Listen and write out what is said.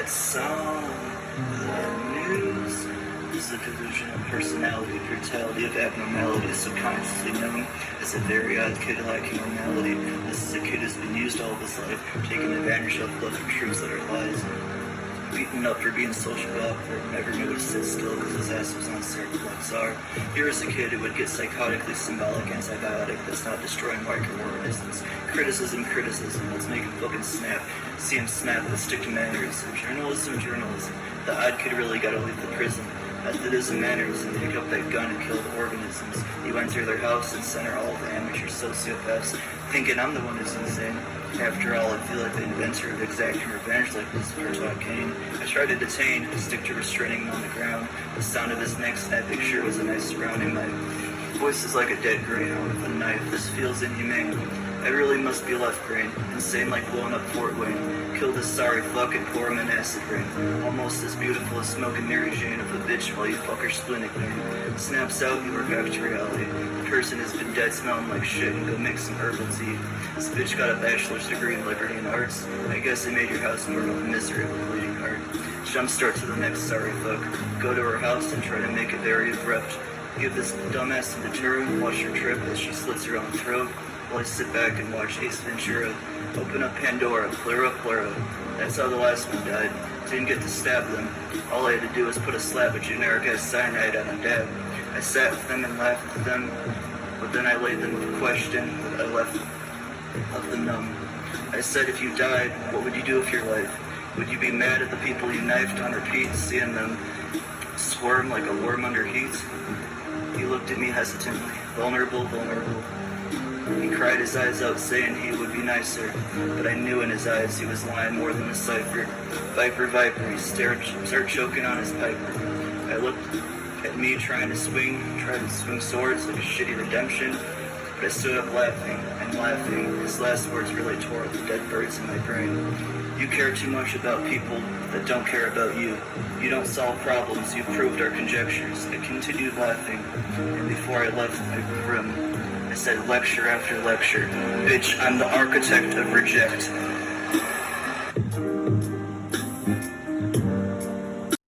that song, the news. This is a delusion of personality, brutality of abnormality, subconsciously known as a very odd kid lacking normality. This is a kid who's been used all of his life, taken advantage of, love for truths that are lies. Beaten up for being socially awkward, never knew to sit still because his ass was on Serpentine. Here is a kid who would get psychotically symbolic antibiotic that's not destroying microorganisms. Criticism, let's make him fucking snap. See him snap, let's stick to mannerism. Journalism. The odd kid really gotta leave the prison. Methodism, mannerism, pick up that gun and kill the organisms. You enter their house and center all the amateur sociopaths, thinking I'm the one who's insane. After all, I feel like the inventor of exacting revenge like this Bertolt Kane. I tried to detain, to stick to restraining him on the ground. The sound of his neck snapping sure was a nice surrounding. My voice is like a dead greyhound with a knife. This feels inhumane. I really must be left brain, insane like blowing up Fort Wayne. Kill this sorry fuck and pour him in acid rain. Almost as beautiful as smoking Mary Jane of a bitch while you fuck her splenic vein. Snaps out, you are back to reality. The person has been dead smelling like shit and go make some herbal tea. This bitch got a bachelor's degree in liberty and arts. I guess they made your house more of a misery of a bleeding heart. Jumpstart to the next sorry fuck. Go to her house and try to make it very abrupt. Give this dumbass a deterrent, watch her trip as she slits her own throat. While I sit back and watch Ace Ventura. Open up Pandora, Plura. That's how the last one died. Didn't get to stab them. All I had to do was put a slab of generic ass cyanide on a dab. I sat with them and laughed with them, but then I laid them with a question that I left them numb. I said, if you died, what would you do with your life? Would you be mad at the people you knifed on repeat, seeing them squirm like a worm under heat? He looked at me hesitantly, vulnerable. He cried his eyes out, saying he would be nicer, but I knew in his eyes he was lying more than a cipher. Viper, he started choking on his piper. I looked at me tried to swing swords like a shitty redemption, but I stood up laughing. His last words really tore at the dead birds in my brain. You care too much about people that don't care about you. You don't solve problems, you proved our conjectures. I continued laughing, and before I left my room, I said lecture after lecture. Bitch, I'm the architect of reject.